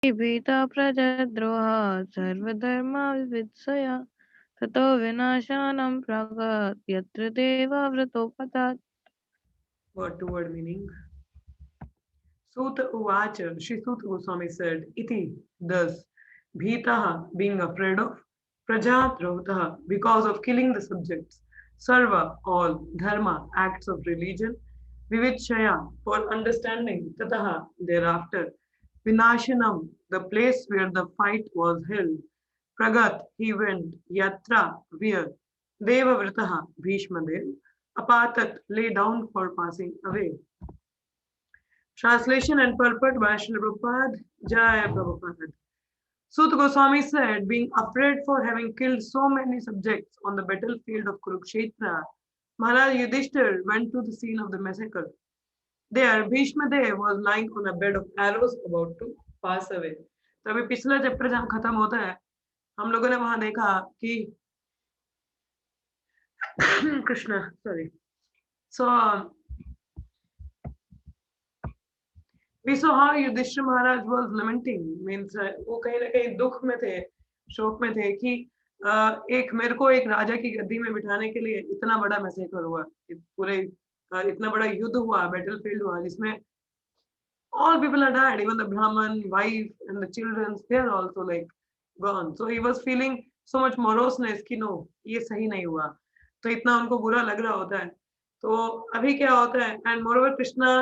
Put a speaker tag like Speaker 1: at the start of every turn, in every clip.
Speaker 1: भीता प्रजद्रोहा सर्वधर्मविवत्सया ततो विनाशानं प्रागात् यत्र देवाव्रतोपतात्.
Speaker 2: Word to word meaning. Suta Uvacha, Shri Suta Goswami said, Iti, thus, Bhitaha, being afraid of, Prajadrovataha, because of killing the subjects, Sarva, all, Dharma, acts of religion, Vivitshaya, for understanding, Tataha, thereafter, Vinashanam, the place where the fight was held, Pragat, he went, Yatra, where, Devavrataha, Bhishma Dev, Apatat, lay down for passing away. Translation and purport by Srila Prabhupada, Jaya Prabhupada. Sut Goswami said, being afraid for having killed so many subjects on the battlefield of Kurukshetra, Maharaj Yudhishthir went to the scene of the massacre. There, Bhishma Dev was lying on a bed of arrows about to pass away. तो अभी पिछला chapter जब खत्म होता है हम लोगों ने वहां देखा कि Krishna sorry so we saw how Yudhishthira Maharaj was lamenting means वो कहीं ना कहीं दुख में थे शोक में थे कि एक मेरे को एक राजा की गद्दी में बिठाने के लिए इतना बड़ा मैसेकर हुआ पूरे इतना बड़ा युद्ध हुआ बैटलफील्ड हुआ जिसमें all people are died even the Brahman wife and the children they are also like gone so he was feeling so much moroseness कि no ये सही नहीं हुआ तो इतना उनको बुरा लग रहा होता है तो अभी क्या होता है and moreover Krishna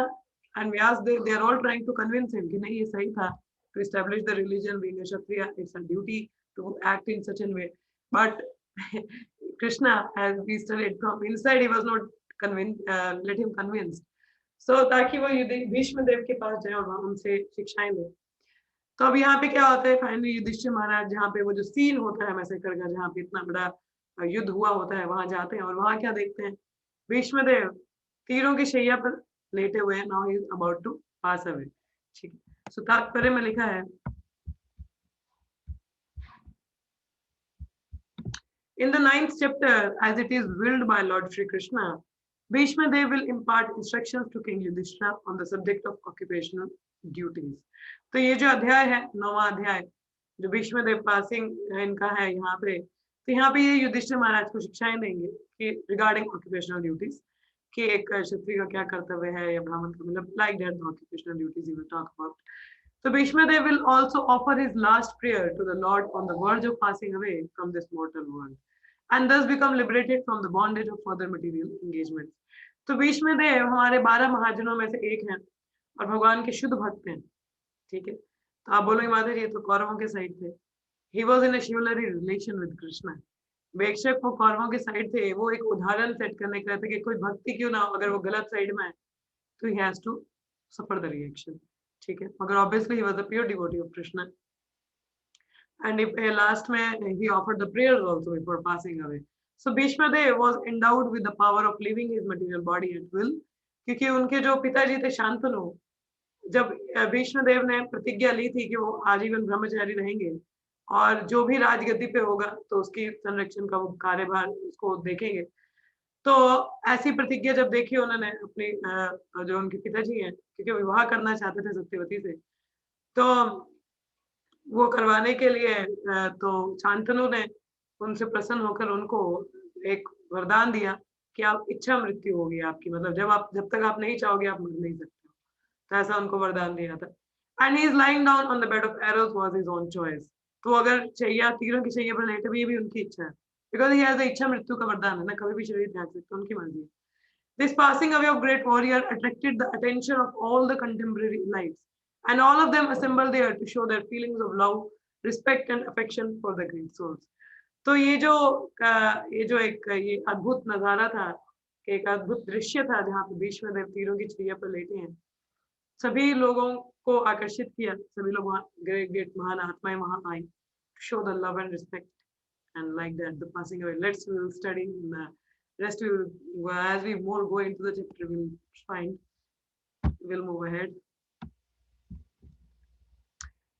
Speaker 2: and Vyas they are all trying to convince him कि नहीं ये सही था to establish the religion being a Kshatriya it's a duty to act in such a way but Krishna as we studied from inside he was not convinced let him convinced so ताकि वो भीष्म देव के पास जाए और उनसे शिक्षाएं ले तो अब यहाँ पे क्या होता है फाइनली युधिष्ठिर महाराज जहाँ पे वो जो सीन होता है मैसेकर का जहाँ पे इतना बड़ा युद्ध हुआ होता है वहां जाते हैं और वहां क्या देखते हैं भीष्म देव तीरों की शैया पर लेटे हुए हैं now he is about to pass away ठीक है सो तात्पर्य में लिखा है In the ninth chapter, as it is willed by Lord Shri Krishna, Bhishma Dev will impart instructions to King Yudhishthira on the subject of occupational duties. तो ये जो अध्याय है नौवां अध्याय जो भीष्म देव पासिंग इनका है यहाँ पे तो यहाँ पे ये युधिष्ठिर महाराज को शिक्षाएं देंगे कि रिगार्डिंग ऑक्यूपेशनल ड्यूटीज कि एक क्षत्रिय का क्या कर्तव्य है या ब्राह्मण का मतलब like that occupational duties you will talk about so Bhishma Dev will also offer his last prayer to the Lord on the verge of passing away from this mortal world and thus become liberated from the bondage of further material engagements. तो भीष्म देव हमारे 12 महाजनों में से एक हैं और भगवान के शुद्ध भक्त हैं ठीक है तो आप बोलोगे माधुरी ये तो कौरवों के साइड थे he was in शिवलरी relation with Krishna बेशक वो कौरवों के साइड थे वो एक उदाहरण सेट करने के लिए थे कि कोई भक्ति क्यों ना हो अगर वो गलत साइड में है तो he has to suffer the reaction ठीक है मगर obviously he was the pure devotee of Krishna and if last mein he offered the prayers also before passing away so Bhishma Dev was endowed with the power of leaving his material body at will क्योंकि उनके जो पिताजी थे शांतनु जब भीष्म देव ने प्रतिज्ञा ली थी कि वो आजीवन ब्रह्मचारी रहेंगे और जो भी राजगद्दी पे होगा तो उसकी संरक्षण का वो कार्यभार उसको देखेंगे तो ऐसी प्रतिज्ञा जब देखी उन्होंने अपनी जो उनके पिताजी हैं क्योंकि विवाह करना चाहते थे सत्यवती से तो वो करवाने के लिए तो शांतनु ने उनसे प्रसन्न होकर उनको एक वरदान दिया कि आप इच्छा मृत्यु होगी आपकी मतलब जब तक आप नहीं चाहोगे आप मर नहीं सकते तो ऐसा उनको वरदान दिया था and he is lying down on the bed of arrows was his own choice तो अगर चैया तीरों की चैया पर लेटे भी उनकी इच्छा है बिकॉज ही हैज द इच्छा मृत्यु का वरदान है ना कभी भी शरीर त्याग सकते उनकी मर्जी है This passing away of great warrior attracted the attention of all the contemporary lives, and all of them assembled there to show their feelings of love, respect, and affection for the great souls. तो ये जो एक ये अद्भुत नजारा था एक अद्भुत दृश्य था जहाँ पे भीष्म देव तीरों की छुइया पर लेटे हैं सभी लोगों को आकर्षित किया सभी लोग वहाँ ग्रेट ग्रेट महान आत्माएं वहाँ I show the love and respect and like that the passing away let's we'll study in the rest will as we more go into the chapter we'll find we'll move ahead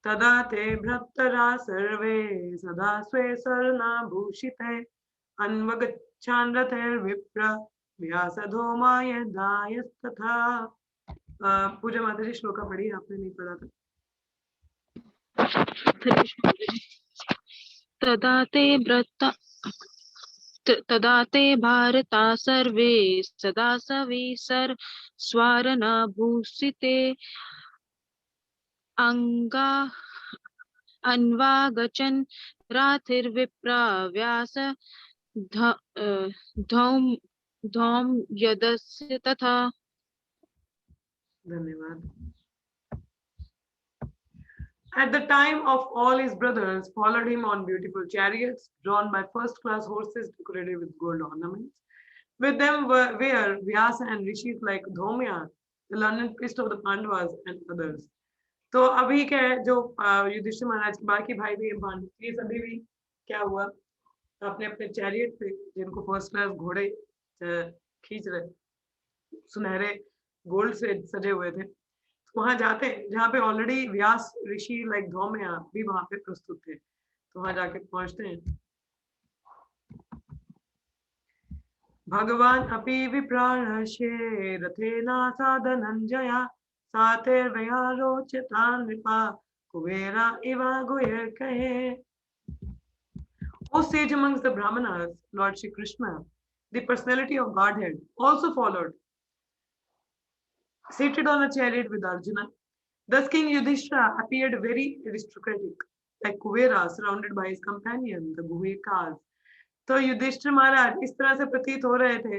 Speaker 2: तदा ते भ्रतरा सर्वे सदा स्वे शरणाभूषिते अन्वगच्छान् रथैर्विप्र व्यासधूमाय दायस्तथा पूजा माता जी श्लोका पढ़ी आपने नहीं पढ़ा था
Speaker 1: तदा ते भारता सर्वे सदा सविसर स्वारन भूषिते अंगा अन्वागचन् रातिर्विप्रा व्यास धौम धौम यदस्य तथा।
Speaker 2: धन्यवाद। At the time of all his brothers followed him on beautiful chariots drawn by first-class horses decorated with gold ornaments. With them were Vyasa and rishis like Dhomya, the learned priest of the Pandavas, and others. तो अभी क्या है जो युधिष्ठिर महाराज के बाकी भाई भी हैं, ये सभी भी क्या हुआ अपने अपने चैरियट पे जिनको फर्स्ट क्लास घोड़े खींच रहे सुनहरे गोल्ड से सजे हुए थे वहां जाते हैं जहाँ पे ऑलरेडी व्यास ऋषि लाइक धौम्या भी वहां पे प्रस्तुत थे तो वहां जाके पहुंचते हैं। भगवान अपि विप्राणशे रथेना साधनंजया सातेर्वया रोचता नृपा कुबेरा इवा गुहे कहे। O sage amongst the Brahmanas, Lord Shri Krishna, the personality of Godhead, also followed, seated on a chariot with Arjuna. Thus King Yudhishthira appeared very aristocratic, like Kuvera, surrounded by his companion, the Guhekas. तो युधिष्ठिर महाराज इस तरह से प्रतीत हो रहे थे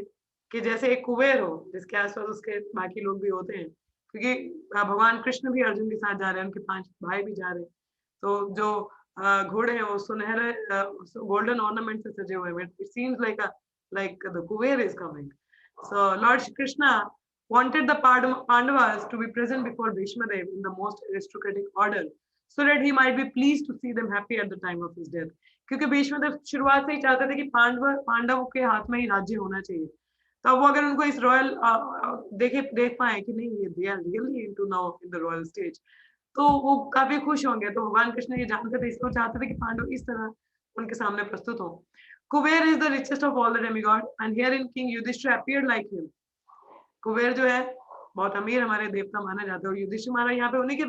Speaker 2: कि जैसे एक कुबेर हो जिसके आसपास उसके बाकी लोग भी होते हैं क्योंकि भगवान कृष्ण भी अर्जुन के साथ जा रहे हैं उनके 5 भाई भी जा रहे हैं तो जो घोड़े हैं वो सुनहरे गोल्डन ऑर्नामेंट से सजे हुए हैं it seems like the kuber is coming so Lord Krishna wanted the Pandavas to be present before Bhishma Dev in the most aristocratic order so that he might be pleased to see them happy at the time of his death क्योंकि भीष्म देव शुरुआत से ही चाहते थे कि पांडवों के हाथ में ही राज्य होना चाहिए तो अब वो अगर उनको इस रॉयल देख पाए कि नहीं ये they are really into now in the royal stage तो वो काफी खुश होंगे तो भगवान कृष्ण ये जानते थे इसको चाहते थे कि पांडव इस तरह उनके सामने प्रस्तुत हो। Kubera is the richest of all the demigod and here in king Yudhishthira appeared like him. Kubera जो है बहुत अमीर हमारे देवता माना जाता है और युधिष्ठिर महाराज यहाँ पे उन्हीं के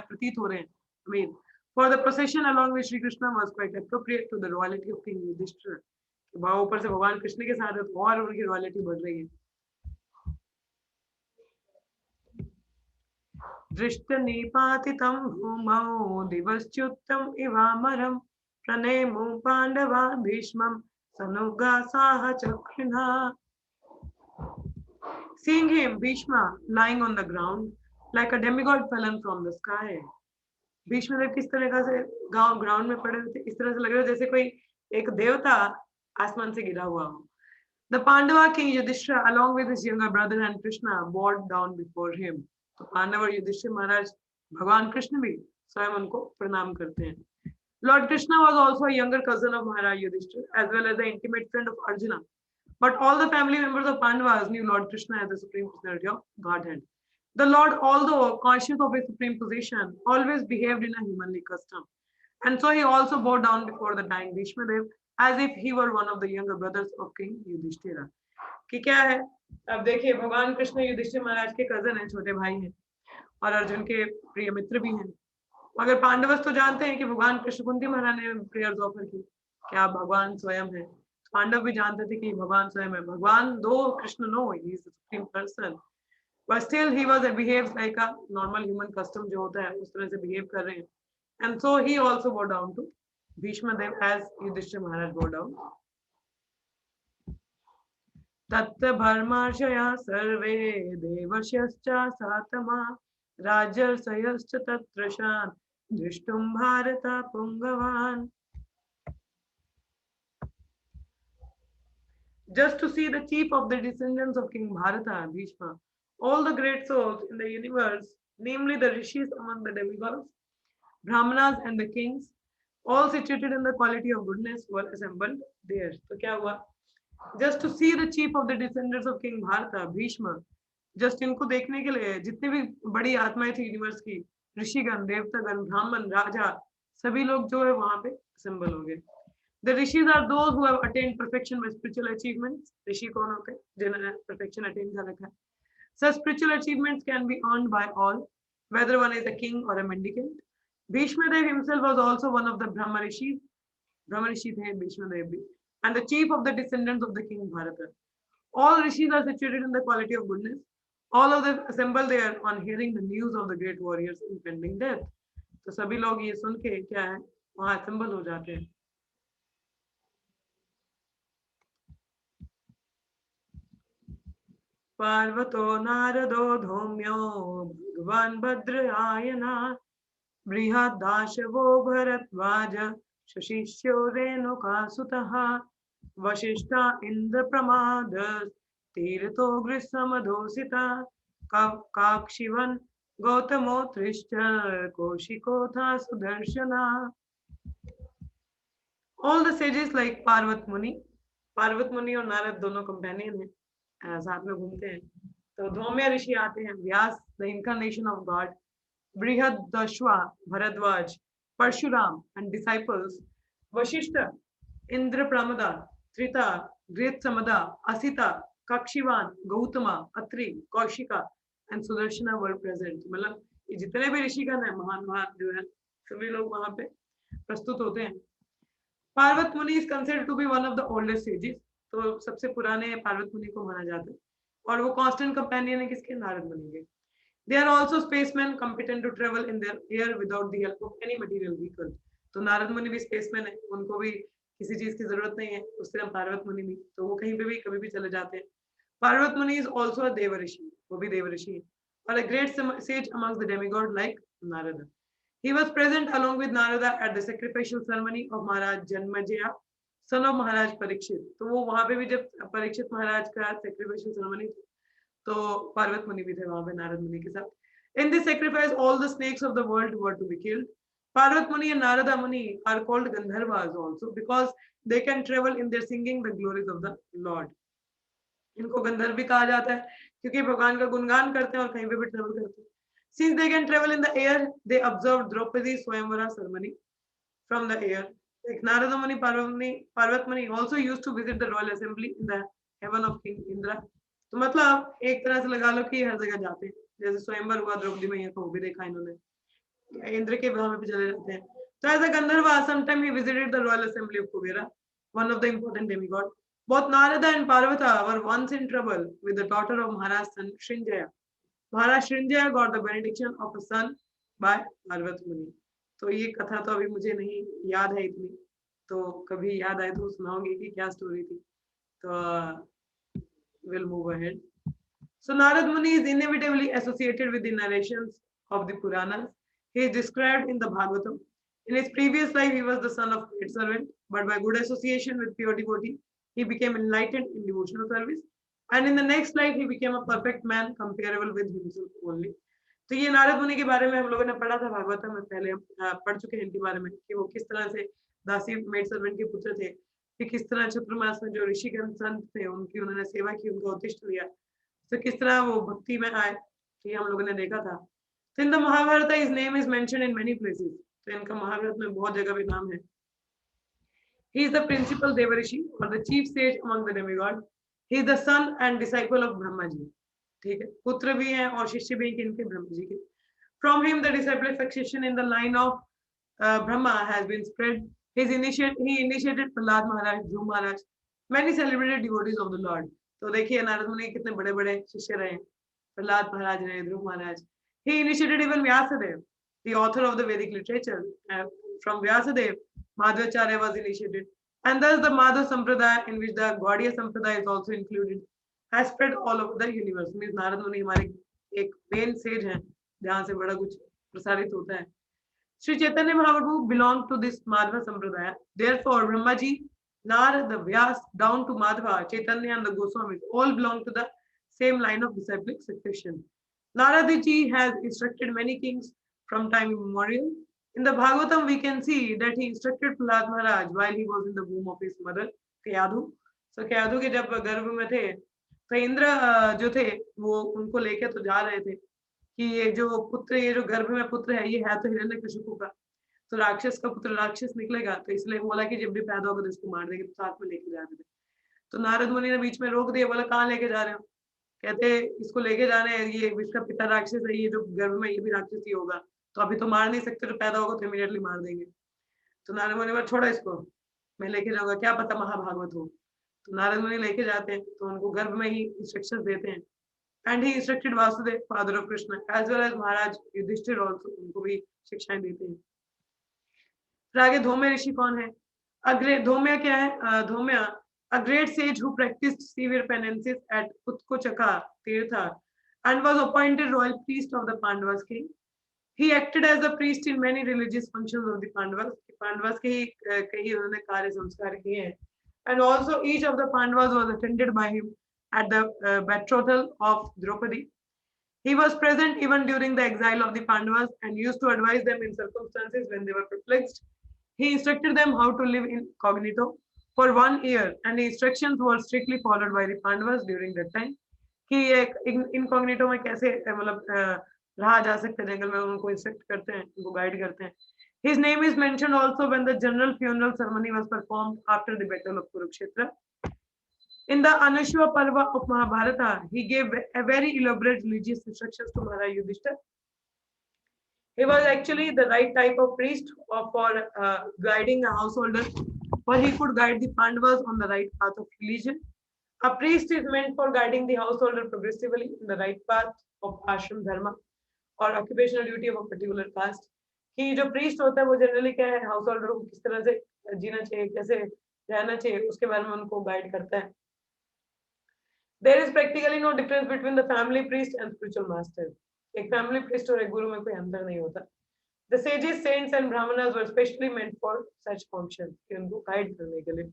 Speaker 2: प्रतीत हो रहे हैं अमीर। For the procession along with Shri Krishna was quite appropriate to the royalty of King Yudhishthira. भाव ऊपर से भगवान कृष्ण के साथ और उनकी रॉयल्टी बढ़ रही है। दृष्ट निपातितं भूमौ दिवश्च्युतम् इवामरं प्रणेमु पांडवा भीष्मं सनुगासाः चक्रिणा। Seeing him, Bhishma lying on the ground like a demigod fallen from the sky. Bhishma देव किस तरह से ग्राउंड में पड़े थे इस तरह से लग रहा है जैसे कोई एक देवता आसमान से गिरा हुआ हो। The Pandava king Yudhishthira along with his younger brother and Krishna bowed down before him. तो पांडव और युधिष्ठिर महाराज भगवान कृष्ण भी स्वयं उनको प्रणाम करते हैं। Lord Krishna was also a younger cousin of Maharaj Yudhishthira as well as the intimate friend of Arjuna. But all the family members of Pandavas knew Lord Krishna as the supreme personality of Godhead. The Lord, although conscious of his supreme position, always behaved in a humanly custom. And so he also bowed down before the dying Bhishma Dev as if he were one of the younger brothers of King Yudhishthira. कि क्या है अब देखिए भगवान कृष्ण युधिष्ठिर महाराज के cousin हैं छोटे भाई हैं और अर्जुन के प्रिय मित्र भी हैं। मगर पांडवस तो जानते हैं कि भगवान कृष्ण कुंती महाराज ने प्रेयर्स ऑफर की क्या भगवान स्वयं है। पांडव भी जानते थे कि भगवान स्वयं है। भगवान दो Krishna no he is the supreme person but still he was behaves like a normal human custom जो होता है उस तरह से behave कर रहे हैं and so he also bowed down to Bhishma Dev as Yudhishthira Maharaj bowed down. तत् भर्माशया सर्वे देवश्च सातमा राजर्षयश्च तत्रशान् दृष्टुं Bharat पुंगवान्. Just to see the chief of the descendants of King Bharata, Bhishma, all the great souls in the universe, namely the rishis among the demigods, brahmanas and the kings, all situated in the quality of goodness, were assembled there. So क्या हुआ? Just to see the chief of the descendants of King Bharata, Bhishma, just इनको देखने के लिए जितने भी बड़ी आत्माएं थी यूनिवर्स की, ऋषिगण, देवतागण, ब्राह्मण, राजा, सभी लोग जो है वहां पे assemble हो गए. The rishis are those who have attained perfection by spiritual achievements. ऋषि कौन होते हैं? जिन्होंने perfection attain कर रखा है. Such spiritual achievements can be earned by all, whether one is a king or a mendicant. Bhishma Dev himself was also one of the Brahma Rishis. Brahma Rishi the Bhishma Dev bhi, and the chief of the descendants of the king Bharata. All rishis are situated in the quality of goodness. All of them assemble there on hearing the news of the great warriors impending death. तो सभी लोग ये सुन के क्या है वहां assemble हो जाते हैं. पार्वतो नारदो धौम्यो भगवान भद्रयायना बृहदाशवो Bharadwaj शशिष्यो रेणुकासुतः Vashishtha इन्द्रप्रमाद तीर्थो गृत्समधोषिता काक्षिवन् गौतमोत्तिष्ठ कौशिकोऽथा Sudarshana. All the sages like Parvat Muni और नारद दोनों कंपेनियन हैं, साथ में घूमते हैं. तो धौम्य ऋषि आते हैं, Vyasa the incarnation of God, Brihadashva Bharadwaj, Parashuram and disciples, Vashishtha, Indra Pramada, Trita, Gritsamada, Asita, Kakshivan, Gautama, Atri, Kaushika and Sudarshana were present. मतलब ये जितने भी ऋषिगण हैं महान महान जो है सभी लोग वहां पे प्रस्तुत होते हैं. Parvata Muni is considered to be one of the oldest sages. तो सबसे पुराने पार्वत मुनि को माना जाता है और वो कांस्टेंट कंपेनियन है किसके, नारद मुनि के. They are also spaceman competent to travel in there air without the help of any material vehicle. तो नारद मुनि भी स्पेसमैन है, उनको भी किसी चीज की जरूरत नहीं है. उससे हम पार्वत मुनि भी, तो वो कहीं पे भी कभी भी चले जाते हैं. Parvata Muni is also a देव ऋषि, वो भी देव ऋषि है, और a great sage amongst the demigod like Narad. He was present along with Narada at the sacrificial ceremony of Maharaj Janmejaya, son of Maharaj Parikshit. तो वो वहाँ पे भी जब परीक्षित महाराज का sacrificial ceremony तो पार्वत मुनि भी थे वहाँ पे नारद मुनि के साथ. In this sacrifice, all the snakes of the world were to be killed. Parvat Muni and Narada Muni are called Gandharvas also because they can travel in their singing the glories of the Lord. इनको गंधर्व भी कहा जाता है क्योंकि भगवान का गुणगान करते हैं और कहीं पे भी ट्रेवल करते हैं. Since they can travel in the air, they observed Draupadi's Swayamvara ceremony from the air. Like Narada Muni, Parvat Muni also used to visit the royal assembly in the heaven of King Indra. तो मतलब एक तरह से लगा लो कि हर जगह जाते हैं. जैसे स्वयंवर हुआ द्रौपदी मैया को भी देखा इन्होंने, इंद्र के वहां पे चले जाते हैं. So as a Gandharva, sometime he visited the royal assembly of Kubera, one of the important demigod. Both Narada and Parvata were once in trouble with the daughter of Maharaj son Srinjaya. Maharaj Srinjaya got the benediction of a son by Parvat Muni. तो ये कथा तो अभी मुझे नहीं याद है इतनी, तो कभी याद आए तो सुनाऊंगी कि क्या स्टोरी थी. तो we'll move ahead. So Narad Muni is inevitably associated with the narrations of the Puranas. He is described in the Bhagavatam. In his previous life, he was the son of a servant, but by good association with pure devotee, he became enlightened in devotional service. And in the next life, he became a perfect man comparable with himself only. तो ये नारद मुनि के बारे में हम लोगों ने पढ़ा था भागवतम में, पहले पढ़ चुके हैं इनके बारे में कि वो किस तरह से दासी मेड सर्वेंट के पुत्र थे, कि किस तरह चतुर्मास में जो ऋषिगण संत थे उनकी उन्होंने सेवा की, उनका उत्तिष्ठ लिया, तो किस तरह वो भक्ति में आए, ये हम लोगों ने देखा था. तो in the Mahabharata his name is mentioned in many places. तो इनका महाभारत में बहुत जगह भी नाम है. He is the principal Devarishi और the chief sage among the demigod. He is the son and disciple of Brahma ji. ठीक है, पुत्र भी हैं और शिष्य भी हैं इनके ब्रह्मा जी के. From him the disciple succession in the line of Brahma has been spread. he initiated Prahlad Maharaj, Dhruv Maharaj, many celebrated devotees of the Lord. तो देखिए नारद मुनि कितने बड़े बड़े शिष्य रहे, प्रहलाद महाराज रहे, ध्रुव महाराज. He initiated even Vyasadeva, the author of the Vedic literature. From Vyasadeva, Madhvacharya was initiated, and thus the Madhva Sampradaya, in which the Gaudiya Sampradaya is also included, has spread all over the universe. Means Narad मुनि हमारे एक main says हैं जहाँ से बड़ा कुछ प्रसारित होता है. Sri Chaitanya Mahaprabhu belonged to this Madhva Sampradaya. Therefore, Brahmaji, Narada, Vyas, down to Madhva, Chaitanya and the Goswamis all belong to the same line of disciplic succession. Narada ji has instructed many kings from time immemorial. In the Bhagavatam, we can see that he instructed Prahlad Maharaj while he was in the womb of his mother, Kayadu. So Kayadu के जब गर्भ में थे, तो इंद्र जो थे वो उनको लेके तो जा रहे थे कि ये जो पुत्र, ये जो गर्भ में पुत्र है, ये है तो हिरण्यकशिपु का, तो राक्षस का पुत्र राक्षस निकलेगा, तो इसलिए बोला कि जब भी पैदा होगा तो इसको मार देंगे. तो साथ में लेके जा रहे थे. तो नारद मुनि ने बीच में रोक दिया, बोला कहाँ लेके जा रहे हो? कहते इसको लेके जाने, ये इसका पिता राक्षस है, ये जो गर्भ में ये भी राक्षस ही होगा, तो अभी तो मार नहीं सकते, जो पैदा होगा तो इमीडिएटली मार देंगे। तो नारद मुनि बोले छोड़ो इसको, मैं लेके जाऊंगा, क्या पता महाभागवत हो। तो नारद मुनि लेके जाते हैं, तो उनको गर्भ में ही इंस्ट्रक्शंस देते हैं। And he instructed Vasudeva father of Krishna as well as Maharaj Yudhishthira also, उनको भी शिक्षाएं देते हैं। फिर आगे धौम्य ऋषि कौन है? अग्रे धौम्य क्या है? Dhaumya a great sage who practiced severe penances at Utkochaka Tirtha and was appointed royal priest of the Pandavas king. He acted as a priest in many religious functions of the Pandavas. Pandavas के ही कई उन्होंने कार्य संस्कार किए हैं. And also each of the Pandavas was attended by him at the betrothal of Draupadi. He was present even during the exile of the Pandavas and used to advise them in circumstances when they were perplexed. He instructed them how to live incognito for 1 year, and the instructions were strictly followed by the Pandavas during that time. कि एक incognito में कैसे मतलब रहा जा सकता है जंगल में, उनको इंस्ट्रक्ट करते हैं, उनको गाइड करते हैं. His name is mentioned also when the general funeral ceremony was performed after the battle of Kurukshetra. In the Anushva Parva of Mahabharata, he gave a very elaborate religious instructions to Maharaj Yudhishthira. He was actually the right type of priest for guiding a householder, for he could guide the Pandavas on the right path of religion. A priest is meant for guiding the householder progressively in the right path of ashram dharma or occupational duty of a particular caste. कि जो priest होता है वो generally क्या है, house holder को किस तरह से जीना चाहिए, कैसे रहना चाहिए, उसके बारे में उनको गाइड करता है. There is practically no difference between the family priest and spiritual master. एक family priest और एक गुरु में कोई अंतर नहीं होता. The sages, saints and brahmanas were specially meant for such functions, कि उनको गाइड करने के लिए.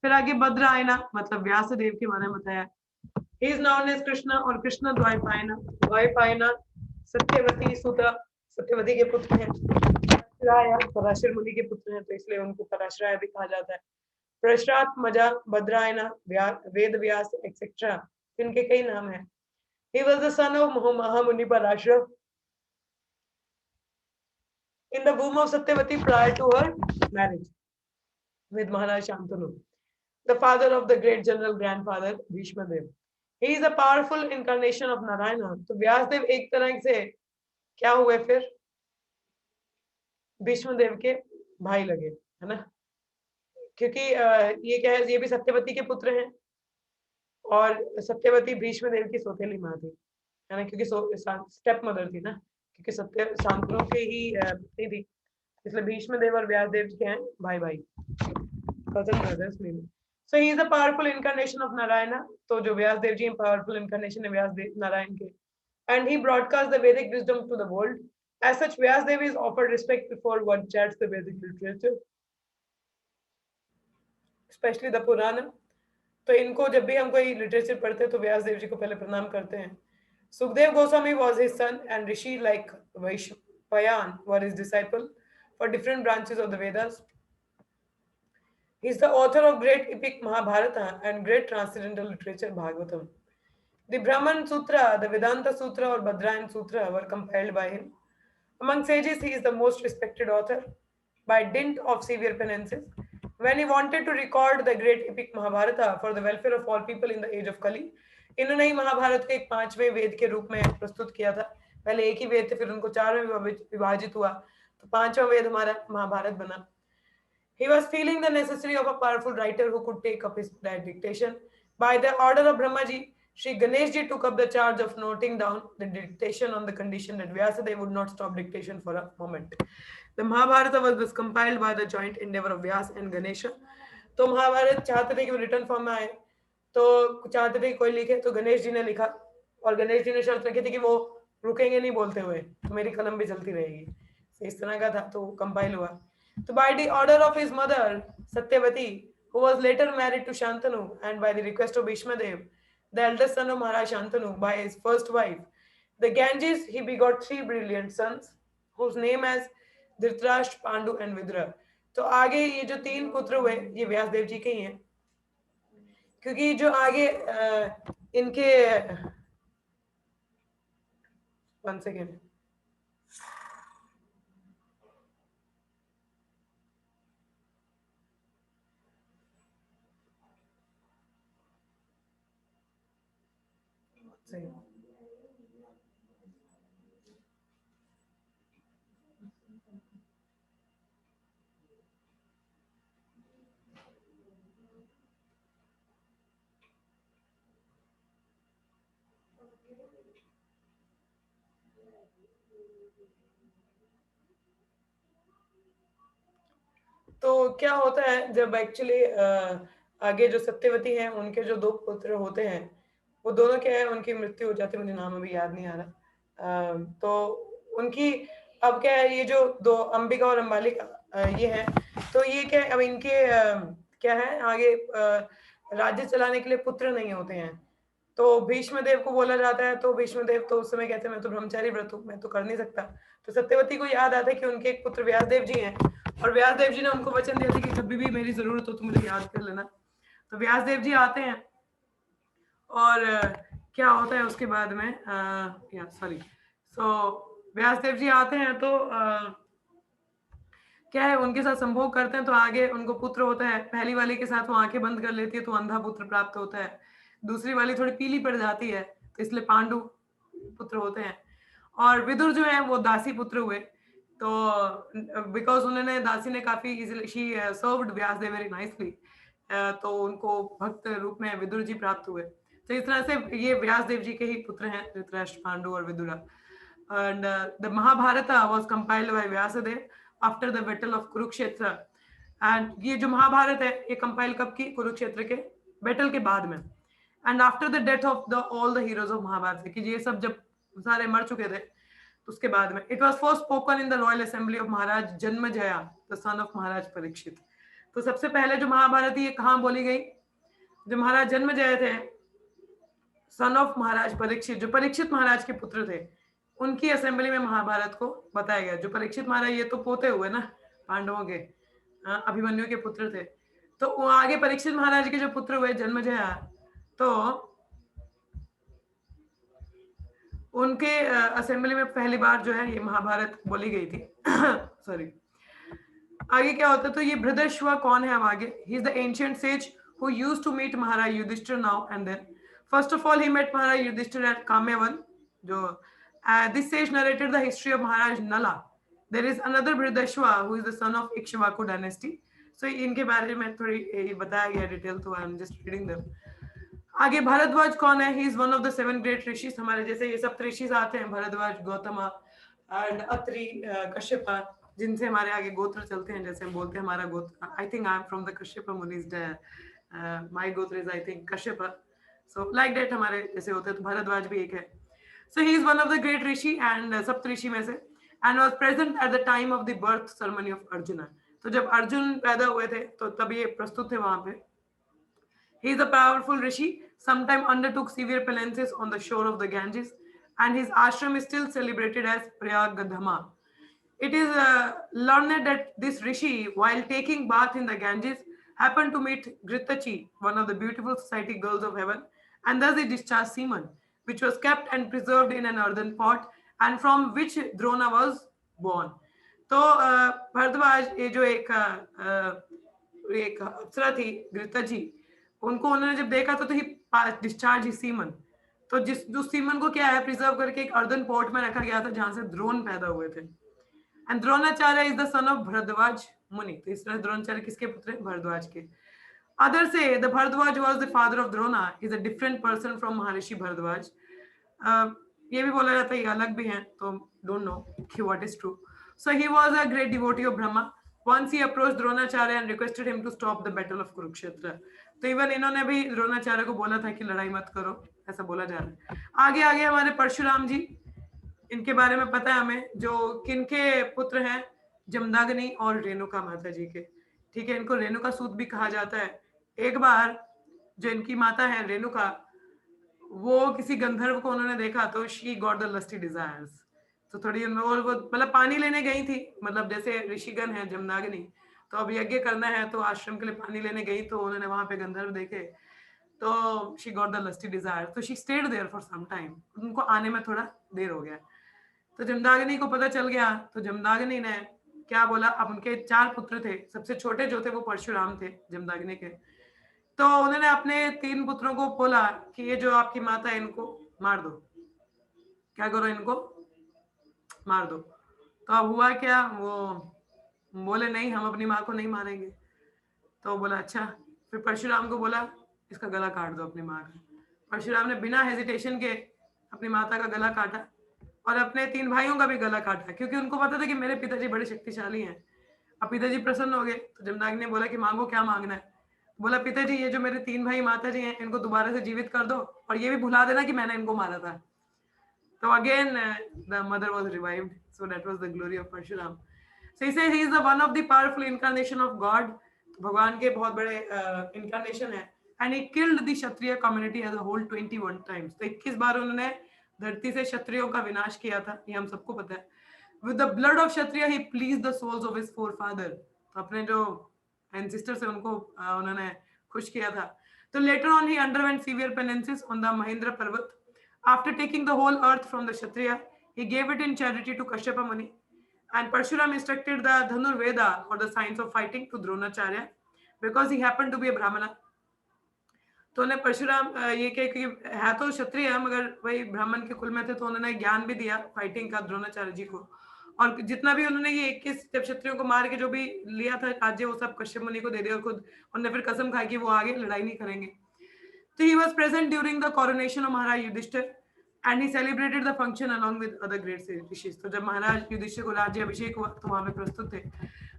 Speaker 2: फिर आगे भद्रायना मतलब व्यासदेव के बारे में बताया. He is known as Krishna और कृष्ण द्वैपायन. द्वैपायन सत्यवती सुता, सत्यवती के पुत्र हैं. पराशराय पराशर मुनि के पुत्र हैं, तो इसलिए उनको पराशराय भी कहा जाता है. प्रश्रात मजा भद्रायन वेद व्यास एक्सेट्रा, इनके कई नाम हैं. He was the son of Mahamuni Parashara in the womb of Satyavati prior to her marriage with Maharaj Shantanu, the father of the great general grandfather Bhishma Dev. He is a powerful incarnation of Narayana. तो व्यासदेव एक तरह से क्या हुए फिर भीष्म देव के भाई लगे, है ना, क्योंकि ये क्या है, ये भी सत्यवती के पुत्र हैं और सत्यवती भीष्म देव की सौतेली माँ थी, है ना, क्योंकि स्टेप मदर थी ना, क्योंकि सत्य शांतनु के ही पत्नी थी, इसलिए भीष्म देव और व्यासदेव के हैं भाई भाई, cousin brothers maybe. So he is a powerful incarnation of Narayana. तो जो व्यासदेव जी powerful incarnation है व्यासदेव नारायण के, and he broadcasts the Vedic wisdom to the world. As such, Vyasdev is offered respect before one chants the Vedic literature, especially the Purana. तो इनको जब भी हम कोई लिटरेचर पढ़ते हैं तो व्यासदेव जी को पहले प्रणाम करते हैं. Sukdev Goswami was his son, and rishi like Vaishpayan were his disciple for different branches of the Vedas. He is the author of great epic Mahabharata and great transcendental literature Bhagavatam. The Brahman Sutra, the Vedanta Sutra or Bhadrayan Sutra were compiled by him. Among sages, he is the most respected author by dint of severe penances. When he wanted to record the great epic Mahabharata for the welfare of all people in the age of Kali, इन्होंने ही महाभारत को एक पांचवें वेद के रूप में प्रस्तुत किया था. पहले एक ही वेद थे, फिर उनको चार में विभाजित हुआ, तो पांचवा वेद हमारा महाभारत बना. He was feeling the necessity of a powerful writer who could take up his dictation. By the order of Brahmaji, Sri Ganeshji took up the charge of noting down the dictation on the condition that Vyasadeva would not stop dictation for a moment. The Mahabharata was compiled by the joint endeavor of Vyas and Ganesha. तो महाभारत चाहते थे कि वो return form में आए, तो चाहते थे कोई लिखे, तो गणेश जी ने लिखा, और गणेश जी ने शर्त रखी थी कि वो रुकेंगे नहीं बोलते हुए, तो मेरी कलम भी चलती रहेगी. इस तरह का था, तो कंपाइल हुआ. So by the order of his mother, Satyavati, who was later married to Shantanu, and by the request of Bhishma Dev, the eldest son of Maharaj Shantanu, by his first wife, the Ganges, he begot three brilliant sons, whose name as Dhritarashtra, Pandu and Vidra. तो आगे ये जो तीन पुत्र हुए ये व्यासदेव जी के ही हैं, क्योंकि जो आगे इनके 1 सेकेंड तो क्या होता है जब एक्चुअली आगे जो सत्यवती हैं उनके जो 2 पुत्र होते हैं, वो दोनों क्या है उनकी मृत्यु हो जाती है, मुझे नाम अभी याद नहीं आ रहा। तो उनकी अब क्या है ये जो 2 अंबिका और अंबालिका ये हैं, तो ये क्या है अब इनके क्या है आगे राज्य चलाने के लिए पुत्र नहीं होते हैं। तो भीष्म देव को बोला जाता है, तो भीष्म देव तो उस समय कहते हैं मैं तो ब्रह्मचारी व्रत हूँ, मैं तो कर नहीं सकता। तो सत्यवती को याद आता है कि उनके एक पुत्र व्यासदेव जी हैं, और व्यासदेव जी ने उनको वचन दिया था कि कभी भी मेरी जरूरत हो तो मुझे याद कर लेना। तो व्यासदेव जी आते हैं, और क्या होता है उसके बाद में सॉरी व्यासदेव जी आते हैं, तो क्या है उनके साथ संभोग करते हैं, तो आगे उनको पुत्र होता है। पहली वाली के साथ वो आंखें बंद कर लेती है, तो अंधा पुत्र प्राप्त होता है। दूसरी वाली थोड़ी पीली पड़ जाती है, तो इसलिए पांडु पुत्र होते हैं। और विदुर जो है वो दासी पुत्र हुए, तो बिकॉज उन्होंने दासी ने काफी easily she served Vyasadeva very nicely, तो उनको भक्त रूप में विदुर जी प्राप्त हुए। तो इस तरह से ये व्यासदेव जी के ही पुत्र हैं, धृतराष्ट्र, पांडु और Vidura. And the Mahabharata was compiled by Vyasadeva after the battle of Kurukshetra. And ये जो महाभारत है ये कंपाइल कब की? कुरुक्षेत्र के बैटल के बाद में। And after the death of the all the heroes of Mahabharata, कि ये सब जब सारे मर चुके थे तो उसके बाद में it was first spoken in the royal assembly of Maharaj Janmejaya the son of Maharaj Parikshit. तो सबसे पहले जो महाभारत ये कहाँ बोली गई? जो महाराज जन्मजय थे, सन ऑफ महाराज परीक्षित, जो परीक्षित महाराज के पुत्र थे, उनकी असेंबली में महाभारत को बताया गया। जो परीक्षित महाराज ये तो पोते हुए ना पांडवों के, अभिमन्यु के पुत्र थे। तो वो आगे परीक्षित महाराज के जो पुत्र हुए जन्मजय, तो उनके असेंबली में पहली बार जो है ये महाभारत बोली गई थी। सॉरी आगे क्या होता है? तो ये बृहदश्व कौन है? अब आगे he is the ancient sage who used to meet Maharaj Yudhishthira now and then. First of all he met Maharaj Yudhishthira at Kamyavan, जो this sage narrated the history of Maharaj Nala. There is another Bridashwa who is the son of Ikshvaku dynasty. So इनके बारे में थोड़ी बताया गया detail, तो I am just reading them. आगे भारद्वाज कौन है? He is one of the 7 great rishis. हमारे जैसे ये सप्त ऋषिज आते हैं, भारद्वाज, गौतम एंड अत्रि, कश्यप, जिनसे हमारे आगे गोत्र चलते हैं। जैसे हम बोलते हैं हमारा गोत्र, I think I am from the Kashyap munis, my gotra is I think Kashyap. So like that हमारे जैसे होते हैं, तो भारद्वाज भी एक है। So he is one of the great rishi and सप्तऋषि में से, and was present at the time of the birth ceremony of Arjuna. तो जब अर्जुन पैदा हुए थे तो तब ये प्रस्तुत थे वहां पे। He is a powerful rishi, sometime undertook severe penances on the shore of the Ganges, and his ashram is still celebrated as Prayagadhama. It is learned that this rishi, while taking bath in the Ganges, happened to meet Gritachi, one of the beautiful society girls of heaven, and thus he discharged semen, which was kept and preserved in an earthen pot, and from which Drona was born. तो भरद्वाज ये जो एक अप्सरा थी घृता जी, उनको उन्होंने जब देखा तो ही डिस्चार्ज ही सीमन। तो जो सीमन को क्या है प्रिजर्व करके एक अर्दन पॉट में रखा गया था, जहां से द्रोण पैदा हुए थे। And Dronacharya is the son of Bharadwaj मुनि। तो इस तरह द्रोणाचार्य किसके पुत्र हैं? भरद्वाज के। Others say the Bharadwaj was the father of Drona, is a different person from Maharishi Bharadwaj. ये भी बोला जाता है, ये अलग भी हैं, तो don't know what is true. So he was a great devotee of Brahma. Once he approached Dronacharya and requested him to stop the battle of Kurukshetra. तो इवन इन्होंने भी द्रोणाचार्य को बोला था कि लड़ाई मत करो, ऐसा बोला जा रहा है। आगे आगे हमारे परशुराम जी, इनके बारे में पता है हमें, जो किनके पुत्र हैं? जमदाग्नि और रेणुका माता जी के। ठीक है, इनको रेणुका सूत भी कहा जाता है। एक बार जो इनकी माता है रेणुका, वो किसी गंधर्व को उन्होंने देखा, तो she got the lusty desires. तो थोड़ी वो मतलब पानी लेने गई थी, मतलब जैसे ऋषिगण है जमदाग्नि, तो अब यज्ञ करना है तो आश्रम के लिए पानी लेने गई, तो उन्होंने वहां पे गंधर्व देखे, तो she got the lusty desire, तो she stayed there for some time. उनको आने में थोड़ा देर हो गया, तो जमदाग्नि को पता चल गया। तो जमदाग्नि ने क्या बोला? अब उनके 4 पुत्र थे, सबसे छोटे जो थे वो परशुराम थे जमदाग्नि के। तो उन्होंने अपने 3 पुत्रों को बोला कि ये जो आपकी माता है इनको मार दो, क्या करो, इनको मार दो। तो अब हुआ क्या? वो बोले नहीं, हम अपनी माँ को नहीं मारेंगे। तो बोला अच्छा। फिर परशुराम को बोला इसका गला काट दो अपनी माँ का। परशुराम ने बिना हेजिटेशन के अपनी माता का गला काटा, और अपने 3 भाइयों का भी गला काटा, क्योंकि उनको पता था कि मेरे पिताजी बड़े शक्तिशाली हैं। अब पिताजी प्रसन्न हो गए, तो जमदग्नि ने बोला कि मांगो, क्या मांगना है? बोला, पिताजी ये जो मेरे 3 भाई माता जी हैं, इनको दोबारा से जीवित कर दो और ये भी भुला देना कि मैंने इनको मारा था। So again, the mother was revived. So that was the glory of Parshuram. So he says he is the one of the powerful incarnation of God. भगवान के बहुत बड़े incarnation है. And he killed the Kshatriya community as a whole 21 times. तो 21 बार उन्होंने धरती से क्षत्रियों का विनाश किया था, ये हम सबको पता है. With the blood of Kshatriya, he pleased the souls of his forefather. तो अपने जो ancestors है उनको उन्होंने खुश किया था. तो later on he underwent severe penances on the Mahendra Parvat. After taking the whole earth from the Kshatriya, he gave it in charity to Kashyapa Muni. And Parshuram instructed the Dhanur Veda, or the science of fighting, to Dronacharya because he happened to be a Brahmana. तो उन्हें परशुराम ये कह कि है तो क्षत्रिय है मगर वही ब्राह्मण के कुल में थे, तो उन्होंने ज्ञान भी दिया फाइटिंग का द्रोणाचार्य जी को. और जितना भी उन्होंने ये 21 जब क्षत्रियों को मार के जो भी लिया था राज्य, वो सब कश्यप मुनि को दे दिया. और खुद उन्होंने फिर कसम खाई कि वो आगे लड़ाई नहीं करेंगे. So he was present during the coronation of Maharaj Yudhishthir and he celebrated the function along with other great rishis. तो जब महाराज युधिष्ठिर को राज्य अभिषेक हुआ तो वहां पे प्रस्तुत थे.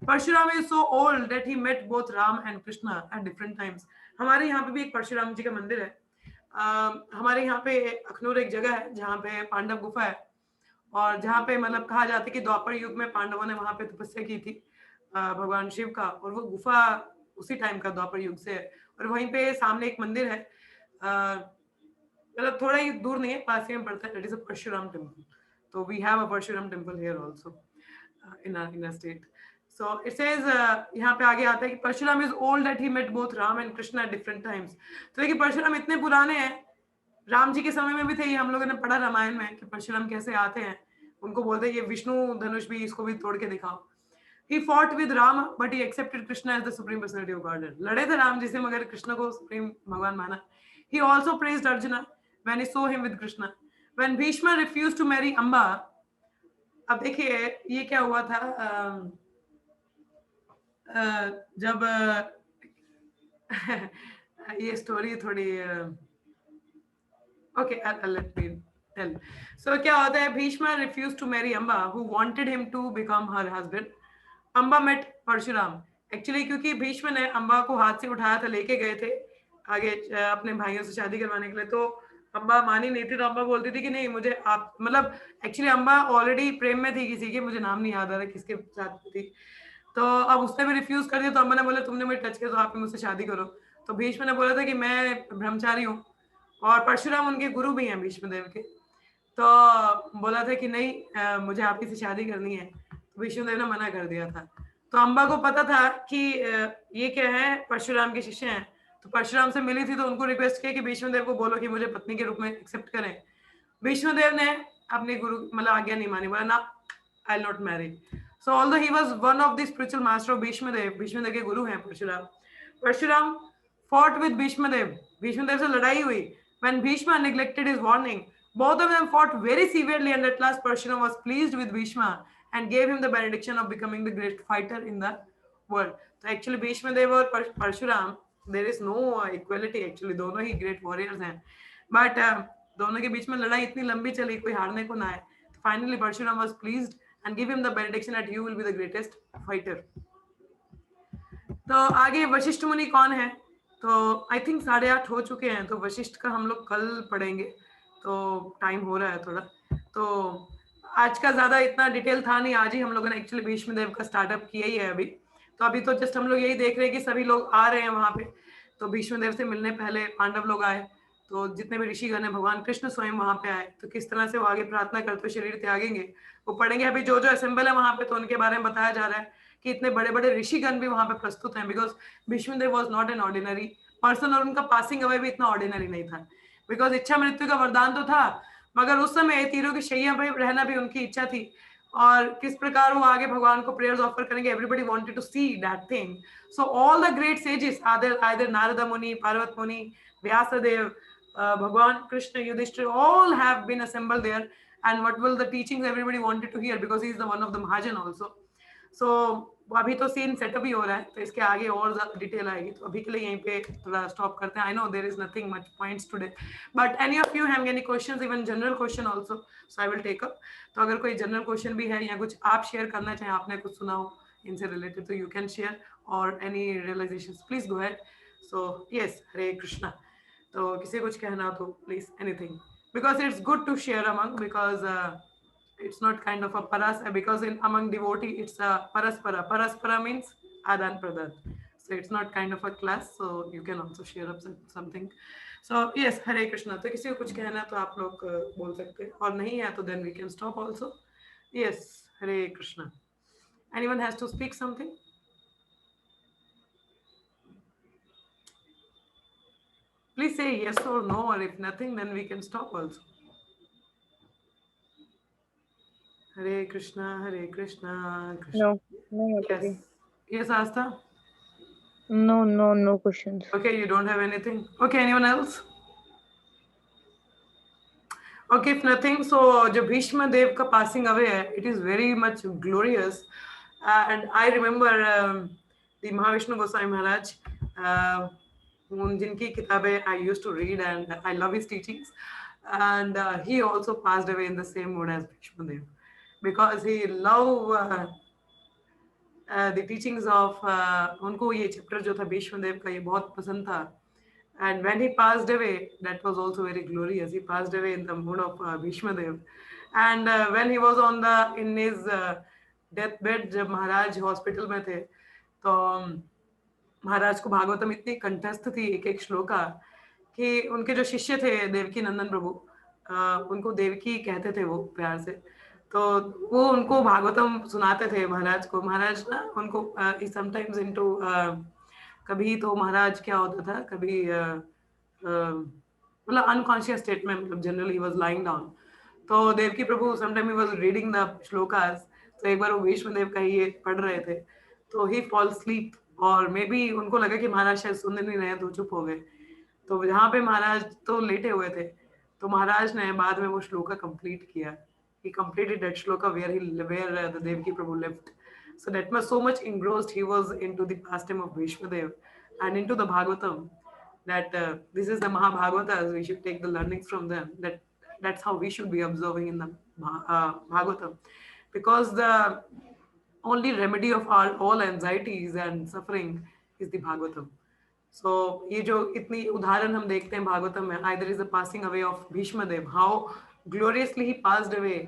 Speaker 2: Parshuram is so old that he met both Ram and Krishna at different times. हमारे यहाँ पे भी एक परशुराम जी का मंदिर है. हमारे यहाँ पे अखनूर एक जगह है जहाँ पे पांडव गुफा है और जहाँ पे मतलब कहा जाता है कि द्वापर युग में पांडवों ने वहां पे तपस्या की थी भगवान शिव का, और वो गुफा उसी टाइम का द्वापर युग से है. और वहीं पे सामने एक मंदिर है, मतलब थोड़ा ही दूर नहीं है, पास ही में पड़ता है. That is a Parashuram temple. तो we have a Parashuram temple here also in a state. So it says यहाँ पे आगे आता है कि Parashuram is old that he met both Ram and Krishna at different times. तो देखिए परशुराम इतने पुराने हैं, राम जी के समय में भी थे. ये हम लोगों ने पढ़ा रामायण में कि परशुराम कैसे आते हैं, उनको बोलते हैं ये विष्णु धनुष भी, इसको भी तोड़ के दिखाओ. He fought with Rama, but he accepted Krishna as the supreme personality of Godhead. लड़े थे राम जी से मगर कृष्ण को सुप्रीम भगवान माना. He also praised Arjuna when he saw him with Krishna. When Bhishma refused to marry Amba, अब देखिए ये क्या हुआ था, जब ये स्टोरी थोड़ी okay, let me tell. So क्या होता है, Bhishma refused to marry Amba, who wanted him to become her husband. Amba met Parashuram. Actually क्योंकि भीष्म ने अम्बा को हाथ से उठाया था, लेके गए थे आगे अपने भाइयों से शादी करवाने के लिए, तो अम्बा मानी नहीं थी. तो अम्बा बोलती थी कि नहीं मुझे आप, मतलब एक्चुअली अम्बा ऑलरेडी प्रेम में थी किसी के, मुझे नाम नहीं याद आ रहा किसके साथ थी. तो अब उसने भी रिफ्यूज कर दिया. तो अम्बा ने बोला तुमने मुझे टच किया तो आप मुझसे शादी करो. तो भीष्म ने बोला था कि मैं ब्रह्मचारी हूँ और परशुराम उनके गुरु भी हैं भीष्म देव के. तो बोला था कि नहीं मुझे आप ही से शादी करनी है. विष्णुदेव ने मना कर दिया था. तो अम्बा को पता था कि ये क्या है, परशुराम के शिष्य हैं. तो परशुराम से मिली थी तो उनको रिक्वेस्ट किया कि विष्णुदेव को बोलो कि मुझे पत्नी के रूप में एक्सेप्ट करें. विष्णुदेव ने अपने गुरु मतलब आज्ञा नहीं मानी, बोला ना I will not marry. So although he was one of the spiritual master of Bhishmadev, Bhishmadev के गुरु हैं परशुराम. परशुराम fought with भीष्मदेव, भीष्मदेव से लड़ाई हुई. When Bhishma neglected his warning, both of them fought very severely, and at last Parshuram was pleased with Bhishma and gave him the benediction of becoming the great fighter in the world. So actually Bhishma Dev और Parshuram, there is no equality actually, दोनों ही great warriors हैं. But दोनों के बीच में लड़ाई इतनी लंबी चली, कोई हारने को ना आए. Finally Parshuram was pleased and gave him the benediction that you will be the greatest fighter. तो आगे वशिष्ठ मुनि कौन है, तो आई थिंक 8:30 हो चुके हैं, तो वशिष्ठ का हम लोग कल पढ़ेंगे. तो टाइम हो रहा है थोड़ा, तो आज का ज्यादा इतना डिटेल था नहीं. आज ही हम लोगों ने एक्चुअली भीष्मदेव का स्टार्टअप किया ही है अभी. तो अभी तो जस्ट हम लोग यही देख रहे हैं कि सभी लोग आ रहे हैं वहां पे. तो भीष्मदेव से मिलने पहले पांडव लोग आए, तो जितने भी ऋषिगण है, भगवान कृष्ण स्वयं वहां पे आए. तो किस तरह से वो आगे प्रार्थना करते हुए शरीर त्यागेंगे वो पढ़ेंगे. अभी जो जो असेंबल है वहां पे, तो उनके बारे में बताया जा रहा है कि इतने बड़े बड़े ऋषिगण भी वहां पे प्रस्तुत हैं. Because Bhishmadev was not an ordinary person, और उनका पासिंग अवे भी इतना ऑर्डिनरी नहीं था. बिकॉज इच्छा मृत्यु का वरदान तो था, मगर उस समय तीरों की शैया पे रहना भी उनकी इच्छा थी. और किस प्रकार वो आगे भगवान को प्रेयर्स ऑफर करेंगे, everybody wanted to see that thing. So all the great sages, either Narada Muni, Parvata मुनि, व्यासदेव, भगवान Krishna, Yudhishthir, all have been assembled there. And what were the teachings everybody wanted to hear, because he is the one of the Mahajan also. So वो अभी तो scene setup ही हो रहा है, तो इसके आगे और ज्यादा डिटेल आएगी, तो अभी के लिए यहीं पे थोड़ा स्टॉप करते हैं. I know there is nothing much points today, but any of you have any questions, even general question also, so I will take up. तो अगर कोई जनरल क्वेश्चन भी है या कुछ आप शेयर करना चाहें, आपने कुछ सुना हो इनसे रिलेटेड, तो यू कैन शेयर, और any realisations please go ahead. So yes, Hare Krishna. तो किसी कुछ कहना हो तो please anything, because it's good to share among, because it's not kind of a paras, because in among devotee it's a paraspara. Paraspara means adan pradan, so it's not kind of a class, so you can also share up something. So yes, हरे कृष्णा. तो किसी को कुछ कहना है तो आप लोग बोल सकते हैं, और नहीं है तो then we can stop also. Yes, Hare Krishna. Anyone has to speak something? Please say yes or no, or if nothing then we can stop also. Hare Krishna, Hare Krishna, Krishna.
Speaker 3: No, no,
Speaker 2: Yes.
Speaker 3: Mataji.
Speaker 2: Yes, Asta.
Speaker 3: No questions.
Speaker 2: Okay, you don't have anything. Okay, anyone else? Okay, if nothing, so जो भीष्म देव का passing away है, it is very much glorious, and I remember the Mahavishnu Goswami Maharaj, जिनकी किताबें I used to read and I love his teachings, and he also passed away in the same mood as Bhishma Dev, because he loved the teachings of उनको ये chapter जो था भीष्म देव का ये बहुत पसंद था. And when he passed away, that was also very glorious. He passed away in the mood of Bhishma Dev. And when he was on the in his deathbed, जब महाराज हॉस्पिटल में थे, तो महाराज को भागवतम इतनी कंठस्थ थी एक एक श्लोका, कि उनके जो शिष्य थे देवकी नंदन प्रभु, उनको देवकी कहते थे वो प्यार से, तो वो उनको भागवतम सुनाते थे महाराज को. महाराज ना उनको समटाइम्स इनटू, कभी तो महाराज क्या होता था, कभी मतलब अनकॉन्शियस स्टेट में, मतलब generally he was lying down, तो Devaki Prabhu sometime he was reading the shlokas, तो एक बार वो भीष्म देव का ये पढ़ रहे थे, तो ही फॉल स्लीप, और मे बी उनको लगा कि महाराज शायद सुन नहीं रहे, तो चुप हो गए. तो जहाँ पे महाराज तो लेटे हुए थे, तो महाराज ने बाद में वो श्लोका कंप्लीट किया. He completed that shloka where the Devaki Prabhu left. So that was so much engrossed he was into the pastime of Bhishma Dev and into the Bhagavatam, that this is the Mahabhagavatas, we should take the learnings from them. That's how we should be observing in the Bhagavatam, because the only remedy of all anxieties and suffering is the Bhagavatam. So ये जो इतनी उदाहरण हम देखते हैं भागवतम में, either is the passing away of Bhishma Dev, how gloriously he passed away,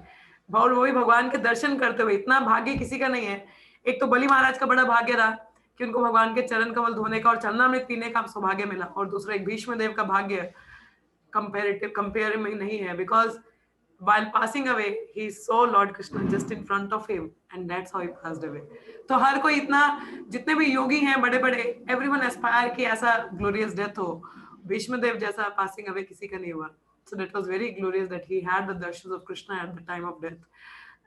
Speaker 2: और वही भगवान के दर्शन करते हुए, इतना भाग्य किसी का नहीं है. एक तो बलि महाराज का बड़ा भाग्य रहा कि उनको भगवान के चरण कमल धोने का और चरणामृत पीने का सौभाग्य मिला, और दूसरा एक भीष्म देव का भाग्य कंपेयर में नहीं है, because while passing away he saw Lord Krishna just in front of him, and that's how he passed away. तो हर कोई इतना, जितने भी योगी हैं बड़े बड़े, everyone aspire कि ऐसा glorious death हो, भीष्म देव जैसा passing away किसी का नहीं हुआ. So that was very glorious that he had the darshans of Krishna at the time of death,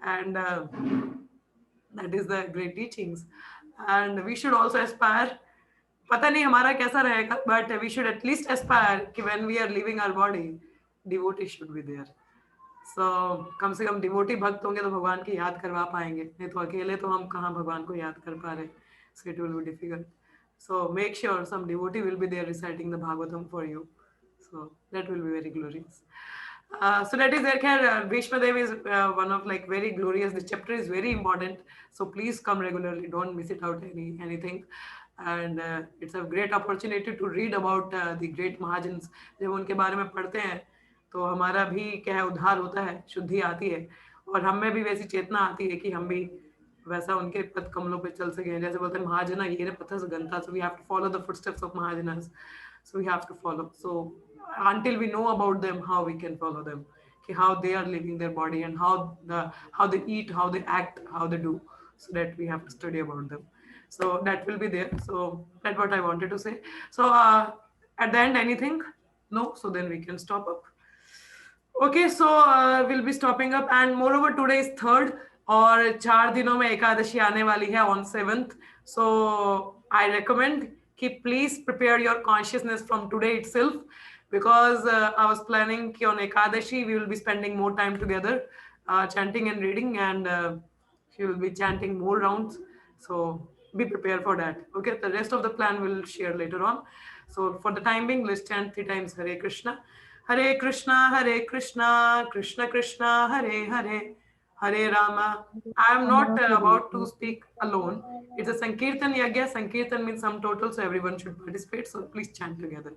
Speaker 2: and that is the great teachings, and we should also aspire. पता नहीं हमारा कैसा रहेगा, but we should at least aspire कि when we are leaving our body, devotee should be there. So कम से कम devotee भक्त होंगे तो भगवान की याद करवा पाएंगे, नहीं तो अकेले तो हम कहाँ भगवान को याद कर पा रहे. So it will be difficult. So make sure some devotee will be there reciting the Bhagavatam for you. So that will be very glorious. So that is there. Bhishma Dev is one of like very glorious. This chapter is very important. So please come regularly. Don't miss it out anything. And it's a great opportunity to read about the great Mahajans. जब उनके बारे में पढ़ते हैं तो हमारा भी क्या है, उद्धार होता है, शुद्धि आती है, और हम में भी वैसी चेतना आती है कि हम भी वैसा उनके पद कमलों पे चल सके. जैसे बोलते हैं महाजना ये पथस Ganta, so we have to follow the footsteps of Mahajanas. So we have to follow. So until we know about them, how we can follow them, how they are living their body, and how they eat, how they act, how they do, so that we have to study about them. So that will be there. So that's what I wanted to say. So at the end, anything? No? So then we can stop up. Okay, so we'll be stopping up, and moreover today is 3rd, और 4 दिनों में एकादशी आने वाली है on 7th. So I recommend कि please prepare your consciousness from today itself, because I was planning कि on Ekadashi we will be spending more time together, chanting and reading, and she will be chanting more rounds. So be prepared for that. Okay, the rest of the plan we'll share later on. So for the time being, let's chant 3 times Hare Krishna. Hare Krishna, Hare Krishna, Krishna Krishna, Hare Hare, Hare Rama. I am not about to speak alone. It's a Sankirtan Yagya. Sankirtan means sum total, so everyone should participate. So please chant together.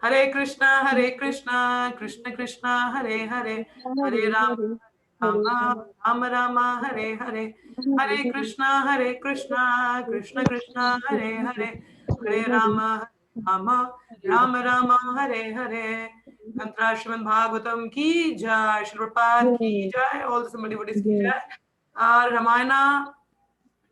Speaker 2: Hare Krishna, Hare Krishna, Krishna Krishna, Hare Hare, Hare Rama, Rama, Rama Rama, Hare Hare, Hare Krishna, Krishna Krishna, Hare Hare, Hare Rama, Rama, Rama Rama, Hare Hare. Tantra Srimad Bhagavatam ki jai, Shri Prabhupada ki jai, all the somebody devotees ki jai. Ramayana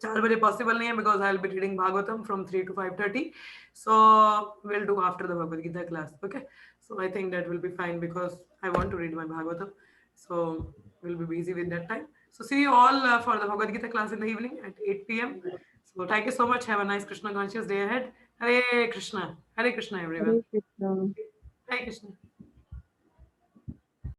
Speaker 2: 4 बजे possible नहीं है because I'll be reading Bhagavatam from 3 to 5:30. So we'll do after the Bhagavad Gita class. Okay. So I think that will be fine because I want to read my Bhagavatam. So we'll be busy with that time. So see you all for the Bhagavad Gita class in the evening at 8 p.m. So thank you so much. Have a nice Krishna conscious day ahead. Hare Krishna. Hare Krishna, everyone.
Speaker 1: Hare Krishna.
Speaker 2: Hare Krishna.